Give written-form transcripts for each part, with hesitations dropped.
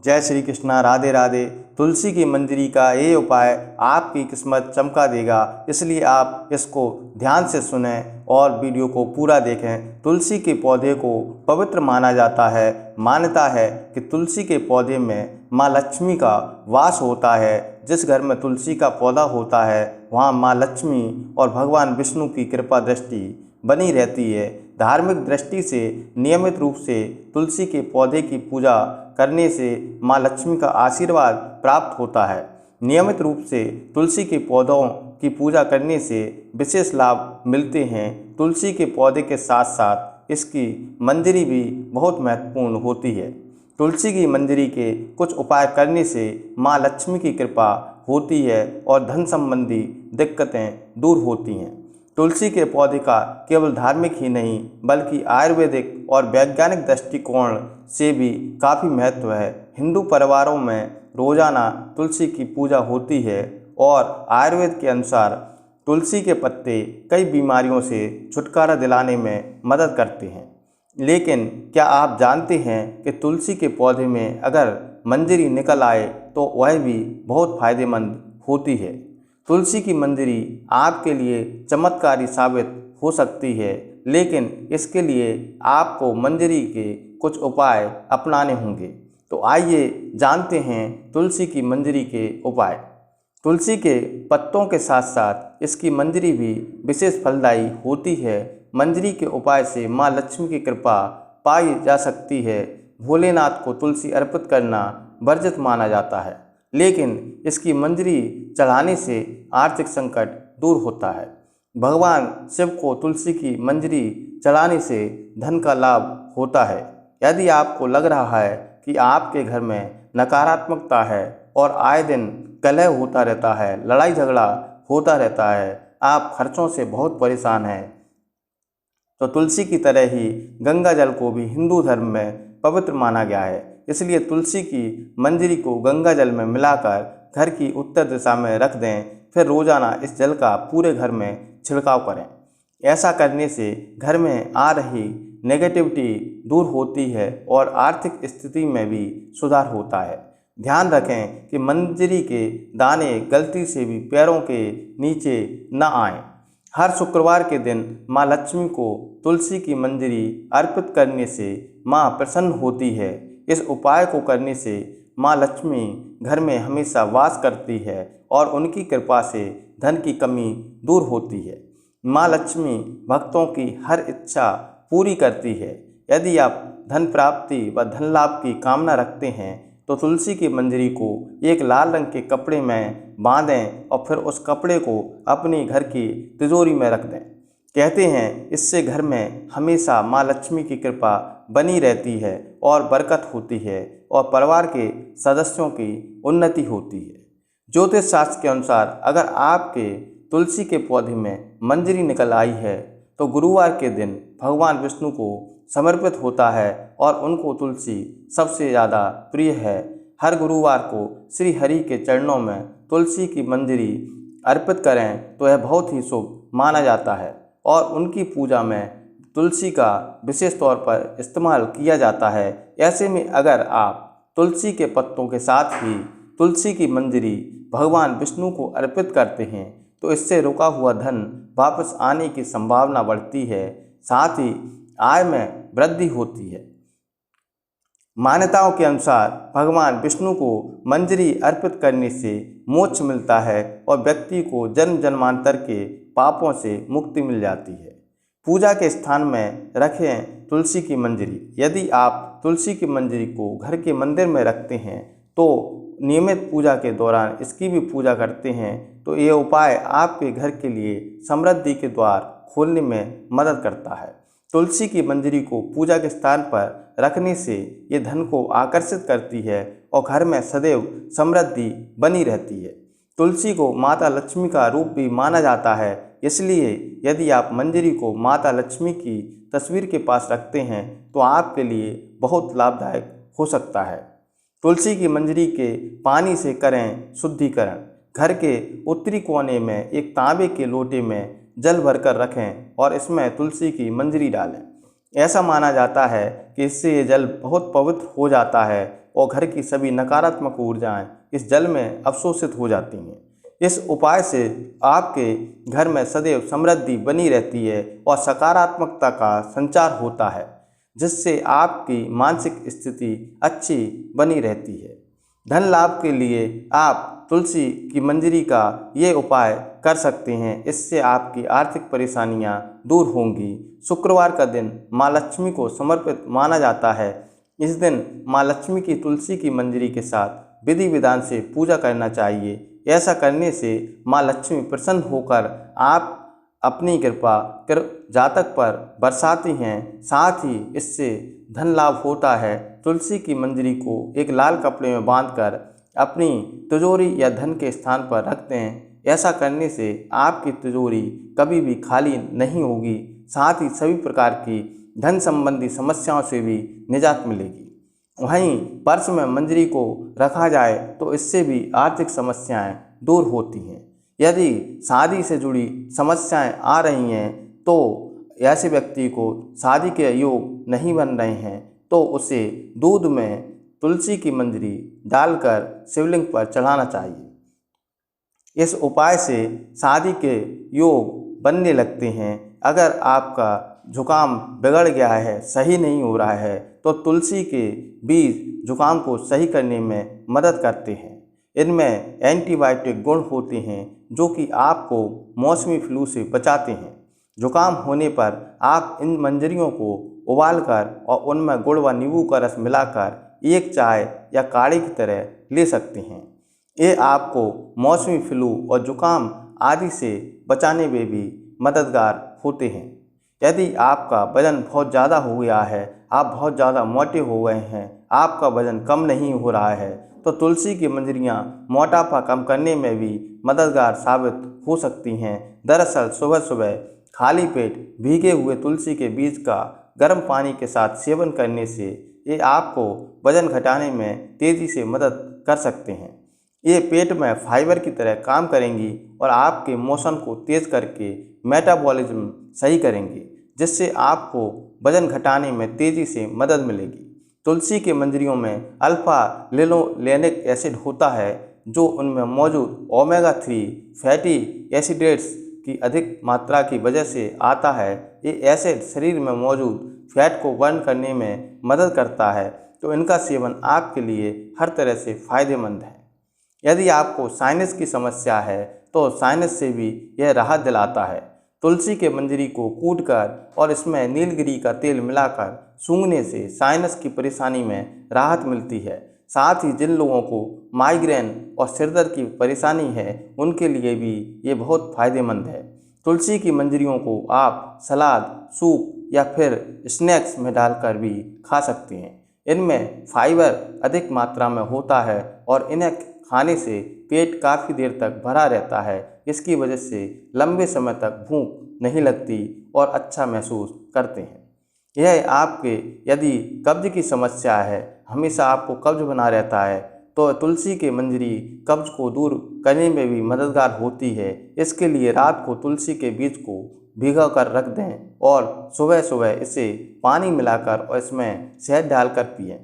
जय श्री कृष्णा, राधे राधे। तुलसी की मंजरी का ये उपाय आपकी किस्मत चमका देगा, इसलिए आप इसको ध्यान से सुनें और वीडियो को पूरा देखें। तुलसी के पौधे को पवित्र माना जाता है। मान्यता है कि तुलसी के पौधे में माँ लक्ष्मी का वास होता है। जिस घर में तुलसी का पौधा होता है वहाँ माँ लक्ष्मी और भगवान विष्णु की कृपा दृष्टि बनी रहती है। धार्मिक दृष्टि से नियमित रूप से तुलसी के पौधे की पूजा करने से माँ लक्ष्मी का आशीर्वाद प्राप्त होता है। नियमित रूप से तुलसी के पौधों की पूजा करने से विशेष लाभ मिलते हैं। तुलसी के पौधे के साथ साथ इसकी मंजरी भी बहुत महत्वपूर्ण होती है। तुलसी की मंजरी के कुछ उपाय करने से माँ लक्ष्मी की कृपा होती है और धन संबंधी दिक्कतें दूर होती हैं। तुलसी के पौधे का केवल धार्मिक ही नहीं बल्कि आयुर्वेदिक और वैज्ञानिक दृष्टिकोण से भी काफ़ी महत्व है। हिंदू परिवारों में रोजाना तुलसी की पूजा होती है और आयुर्वेद के अनुसार तुलसी के पत्ते कई बीमारियों से छुटकारा दिलाने में मदद करते हैं। लेकिन क्या आप जानते हैं कि तुलसी के पौधे में अगर मंजरी निकल आए तो वह भी बहुत फायदेमंद होती है। तुलसी की मंजरी आपके लिए चमत्कारी साबित हो सकती है, लेकिन इसके लिए आपको मंजरी के कुछ उपाय अपनाने होंगे। तो आइए जानते हैं तुलसी की मंजरी के उपाय। तुलसी के पत्तों के साथ साथ इसकी मंजरी भी विशेष फलदायी होती है। मंजरी के उपाय से माँ लक्ष्मी की कृपा पाई जा सकती है। भोलेनाथ को तुलसी अर्पित करना वर्जित माना जाता है, लेकिन इसकी मंजरी चढ़ाने से आर्थिक संकट दूर होता है। भगवान शिव को तुलसी की मंजरी चढ़ाने से धन का लाभ होता है। यदि आपको लग रहा है कि आपके घर में नकारात्मकता है और आए दिन कलह होता रहता है, लड़ाई झगड़ा होता रहता है, आप खर्चों से बहुत परेशान हैं, तो तुलसी की तरह ही गंगा जल को भी हिंदू धर्म में पवित्र माना गया है। इसलिए तुलसी की मंजरी को गंगा जल में मिलाकर घर की उत्तर दिशा में रख दें, फिर रोजाना इस जल का पूरे घर में छिड़काव करें। ऐसा करने से घर में आ रही नेगेटिविटी दूर होती है और आर्थिक स्थिति में भी सुधार होता है। ध्यान रखें कि मंजरी के दाने गलती से भी पैरों के नीचे न आएं। हर शुक्रवार के दिन माँ लक्ष्मी को तुलसी की मंजरी अर्पित करने से माँ प्रसन्न होती है। इस उपाय को करने से माँ लक्ष्मी घर में हमेशा वास करती है और उनकी कृपा से धन की कमी दूर होती है। माँ लक्ष्मी भक्तों की हर इच्छा पूरी करती है। यदि आप धन प्राप्ति व धन लाभ की कामना रखते हैं तो तुलसी की मंजरी को एक लाल रंग के कपड़े में बांधें और फिर उस कपड़े को अपने घर की तिजोरी में रख दें। कहते हैं इससे घर में हमेशा माँ लक्ष्मी की कृपा बनी रहती है और बरकत होती है और परिवार के सदस्यों की उन्नति होती है। ज्योतिष शास्त्र के अनुसार अगर आपके तुलसी के पौधे में मंजरी निकल आई है तो गुरुवार के दिन भगवान विष्णु को समर्पित होता है और उनको तुलसी सबसे ज़्यादा प्रिय है। हर गुरुवार को श्री हरि के चरणों में तुलसी की मंजरी अर्पित करें तो यह बहुत ही शुभ माना जाता है और उनकी पूजा में तुलसी का विशेष तौर पर इस्तेमाल किया जाता है। ऐसे में अगर आप तुलसी के पत्तों के साथ ही तुलसी की मंजरी भगवान विष्णु को अर्पित करते हैं तो इससे रुका हुआ धन वापस आने की संभावना बढ़ती है, साथ ही आय में वृद्धि होती है। मान्यताओं के अनुसार भगवान विष्णु को मंजरी अर्पित करने से मोक्ष मिलता है और व्यक्ति को जन्म जन्मांतर के पापों से मुक्ति मिल जाती है। पूजा के स्थान में रखें तुलसी की मंजरी। यदि आप तुलसी की मंजरी को घर के मंदिर में रखते हैं तो नियमित पूजा के दौरान इसकी भी पूजा करते हैं तो ये उपाय आपके घर के लिए समृद्धि के द्वार खोलने में मदद करता है। तुलसी की मंजरी को पूजा के स्थान पर रखने से ये धन को आकर्षित करती है और घर में सदैव समृद्धि बनी रहती है। तुलसी को माता लक्ष्मी का रूप भी माना जाता है, इसलिए यदि आप मंजरी को माता लक्ष्मी की तस्वीर के पास रखते हैं तो आपके लिए बहुत लाभदायक हो सकता है। तुलसी की मंजरी के पानी से करें शुद्धिकरण। घर के उत्तरी कोने में एक तांबे के लोटे में जल भरकर रखें और इसमें तुलसी की मंजरी डालें। ऐसा माना जाता है कि इससे ये जल बहुत पवित्र हो जाता है। और घर की सभी नकारात्मक ऊर्जाएं इस जल में अवशोषित हो जाती हैं। इस उपाय से आपके घर में सदैव समृद्धि बनी रहती है और सकारात्मकता का संचार होता है, जिससे आपकी मानसिक स्थिति अच्छी बनी रहती है। धन लाभ के लिए आप तुलसी की मंजरी का ये उपाय कर सकते हैं। इससे आपकी आर्थिक परेशानियां दूर होंगी। शुक्रवार का दिन माँ लक्ष्मी को समर्पित माना जाता है। इस दिन माँ लक्ष्मी की तुलसी की मंजरी के साथ विधि विधान से पूजा करना चाहिए। ऐसा करने से माँ लक्ष्मी प्रसन्न होकर आप अपनी कृपा जातक पर बरसाती हैं। साथ ही इससे धन लाभ होता है। तुलसी की मंजरी को एक लाल कपड़े में बांधकर अपनी तिजोरी या धन के स्थान पर रखते हैं। ऐसा करने से आपकी तिजोरी कभी भी खाली नहीं होगी। साथ ही सभी प्रकार की धन संबंधी समस्याओं से भी निजात मिलेगी। वहीं पर्स में मंजरी को रखा जाए तो इससे भी आर्थिक समस्याएं दूर होती हैं। यदि शादी से जुड़ी समस्याएं आ रही हैं तो ऐसे व्यक्ति को शादी के योग नहीं बन रहे हैं तो उसे दूध में तुलसी की मंजरी डालकर शिवलिंग पर चढ़ाना चाहिए। इस उपाय से शादी के योग बनने लगते हैं। अगर आपका जुकाम बिगड़ गया है, सही नहीं हो रहा है, तो तुलसी के बीज जुकाम को सही करने में मदद करते हैं। इनमें एंटीबायोटिक गुण होते हैं जो कि आपको मौसमी फ्लू से बचाते हैं। जुकाम होने पर आप इन मंजरियों को उबालकर और उनमें गुड़ व नींबू का रस मिलाकर एक चाय या काढ़े की तरह ले सकते हैं। ये आपको मौसमी फ्लू और जुकाम आदि से बचाने में भी मददगार होते हैं। यदि आपका वजन बहुत ज़्यादा हो गया है, आप बहुत ज़्यादा मोटे हो गए हैं, आपका वजन कम नहीं हो रहा है, तो तुलसी की मंजरियाँ मोटापा कम करने में भी मददगार साबित हो सकती हैं। दरअसल सुबह सुबह खाली पेट भीगे हुए तुलसी के बीज का गर्म पानी के साथ सेवन करने से ये आपको वजन घटाने में तेज़ी से मदद कर सकते हैं। ये पेट में फाइबर की तरह काम करेंगी और आपके मोशन को तेज़ करके मेटाबॉलिज्म सही करेंगी, जिससे आपको वजन घटाने में तेज़ी से मदद मिलेगी। तुलसी के मंजरियों में अल्फा लिनोलेनिक एसिड होता है जो उनमें मौजूद ओमेगा 3 फैटी एसिड्स की अधिक मात्रा की वजह से आता है। ये एसिड शरीर में मौजूद फैट को बर्न करने में मदद करता है, तो इनका सेवन आपके लिए हर तरह से फ़ायदेमंद है। यदि आपको साइनस की समस्या है तो साइनस से भी यह राहत दिलाता है। तुलसी के मंजरी को कूटकर और इसमें नीलगिरी का तेल मिलाकर सूंघने से साइनस की परेशानी में राहत मिलती है। साथ ही जिन लोगों को माइग्रेन और सिरदर्द की परेशानी है उनके लिए भी ये बहुत फ़ायदेमंद है। तुलसी की मंजरियों को आप सलाद, सूप या फिर स्नैक्स में डालकर भी खा सकते हैं। इनमें फाइबर अधिक मात्रा में होता है और इन्हें खाने से पेट काफ़ी देर तक भरा रहता है। इसकी वजह से लंबे समय तक भूख नहीं लगती और अच्छा महसूस करते हैं। यह आपके यदि कब्ज की समस्या है, हमेशा आपको कब्ज बना रहता है, तो तुलसी के मंजरी कब्ज को दूर करने में भी मददगार होती है। इसके लिए रात को तुलसी के बीज को भिगा कर रख दें और सुबह सुबह इसे पानी मिलाकर और इसमें शहद डालकर पिएं।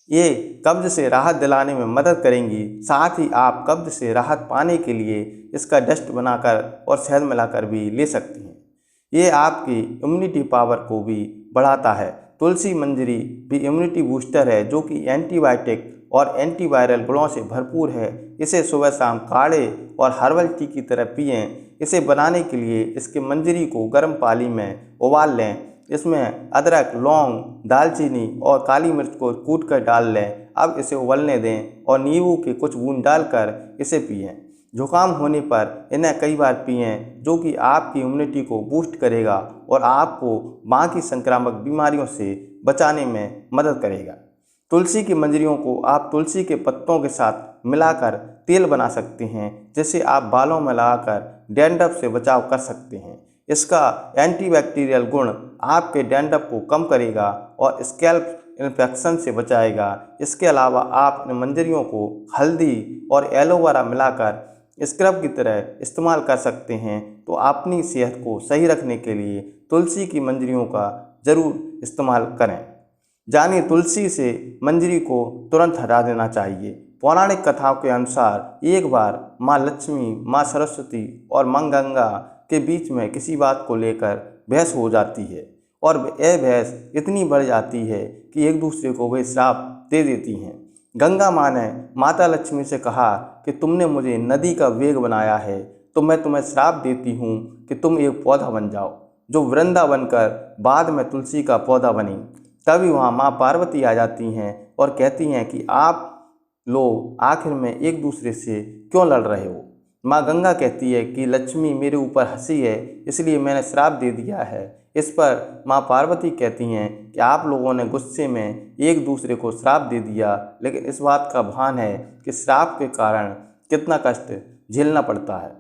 ये कब्ज से राहत दिलाने में मदद करेंगी। साथ ही आप कब्ज से राहत पाने के लिए इसका डस्ट बनाकर और शहद मिलाकर भी ले सकती हैं। ये आपकी इम्यूनिटी पावर को भी बढ़ाता है। तुलसी मंजरी भी इम्यूनिटी बूस्टर है जो कि एंटीबायोटिक और एंटीवायरल गुणों से भरपूर है। इसे सुबह शाम काढ़े और हर्बल टी की तरह पिएं। इसे बनाने के लिए इसके मंजरी को गर्म पानी में उबाल लें। इसमें अदरक, लौंग, दालचीनी और काली मिर्च को कूट कर डाल लें। अब इसे उबलने दें और नींबू के कुछ बूंद डालकर इसे पिएं। जुकाम होने पर इन्हें कई बार पिएं, जो कि आपकी इम्यूनिटी को बूस्ट करेगा और आपको बाकी संक्रामक बीमारियों से बचाने में मदद करेगा। तुलसी की मंजरियों को आप तुलसी के पत्तों के साथ मिलाकर तेल बना सकते हैं, जिसे आप बालों में लगाकर डैंड्रफ से बचाव कर सकते हैं। इसका एंटीबैक्टीरियल गुण आपके डैंड्रफ को कम करेगा और स्कैल्प इन्फेक्शन से बचाएगा। इसके अलावा आप इन मंजरियों को हल्दी और एलोवेरा मिलाकर स्क्रब की तरह इस्तेमाल कर सकते हैं। तो अपनी सेहत को सही रखने के लिए तुलसी की मंजरियों का ज़रूर इस्तेमाल करें। जानिए तुलसी से मंजरी को तुरंत हटा देना चाहिए। पौराणिक कथाओं के अनुसार एक बार माँ लक्ष्मी, माँ सरस्वती और माँ गंगा के बीच में किसी बात को लेकर बहस हो जाती है और यह बहस इतनी बढ़ जाती है कि एक दूसरे को वे श्राप दे देती हैं। गंगा माँ ने माता लक्ष्मी से कहा कि तुमने मुझे नदी का वेग बनाया है, तो मैं तुम्हें श्राप देती हूँ कि तुम एक पौधा बन जाओ जो वृंदा बनकर बाद में तुलसी का पौधा बनी। तभी वहाँ माँ पार्वती आ जाती हैं और कहती हैं कि आप लोग आखिर में एक दूसरे से क्यों लड़ रहे हो। माँ गंगा कहती है कि लक्ष्मी मेरे ऊपर हंसी है, इसलिए मैंने श्राप दे दिया है। इस पर माँ पार्वती कहती हैं कि आप लोगों ने गुस्से में एक दूसरे को श्राप दे दिया, लेकिन इस बात का भान है कि श्राप के कारण कितना कष्ट झेलना पड़ता है।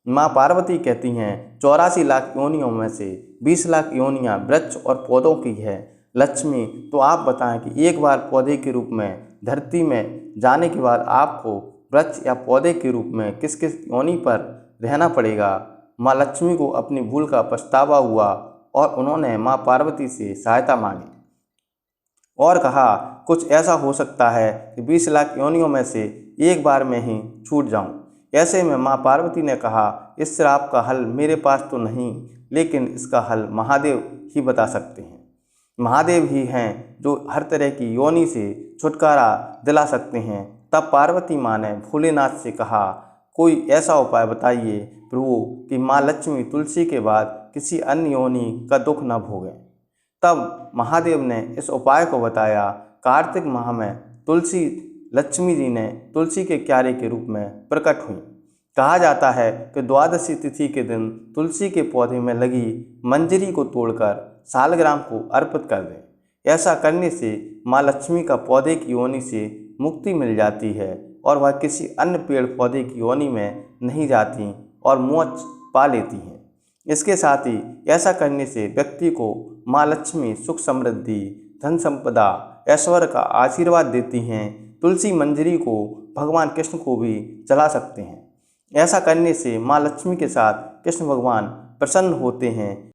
माँ पार्वती कहती हैं 84 लाख योनियों में से 20 लाख योनियाँ वृक्ष और पौधों की है। लक्ष्मी, तो आप बताएं कि एक बार पौधे के रूप में धरती में जाने के बाद आपको वृक्ष या पौधे के रूप में किस किस योनि पर रहना पड़ेगा। माँ लक्ष्मी को अपनी भूल का पछतावा हुआ और उन्होंने माँ पार्वती से सहायता मांगी और कहा कुछ ऐसा हो सकता है कि 20 लाख योनियों में से एक बार में ही छूट जाऊं। ऐसे में माँ पार्वती ने कहा इस श्राप का हल मेरे पास तो नहीं, लेकिन इसका हल महादेव ही बता सकते हैं। महादेव ही हैं जो हर तरह की योनि से छुटकारा दिला सकते हैं। तब पार्वती माँ ने भोलेनाथ से कहा कोई ऐसा उपाय बताइए प्रभु कि माँ लक्ष्मी तुलसी के बाद किसी अन्य योनि का दुख न भोगें। तब महादेव ने इस उपाय को बताया। कार्तिक माह में तुलसी लक्ष्मी जी ने तुलसी के क्यारे के रूप में प्रकट हुई। कहा जाता है कि द्वादशी तिथि के दिन तुलसी के पौधे में लगी मंजरी को तोड़कर सालग्राम को अर्पित कर दें। ऐसा करने से माँ लक्ष्मी का पौधे की योनि से मुक्ति मिल जाती है और वह किसी अन्य पेड़ पौधे की योनि में नहीं जाती और मोक्ष पा लेती हैं। इसके साथ ही ऐसा करने से व्यक्ति को माँ लक्ष्मी सुख समृद्धि, धन संपदा, ऐश्वर्य का आशीर्वाद देती हैं। तुलसी मंजरी को भगवान कृष्ण को भी चढ़ा सकते हैं। ऐसा करने से माँ लक्ष्मी के साथ कृष्ण भगवान प्रसन्न होते हैं।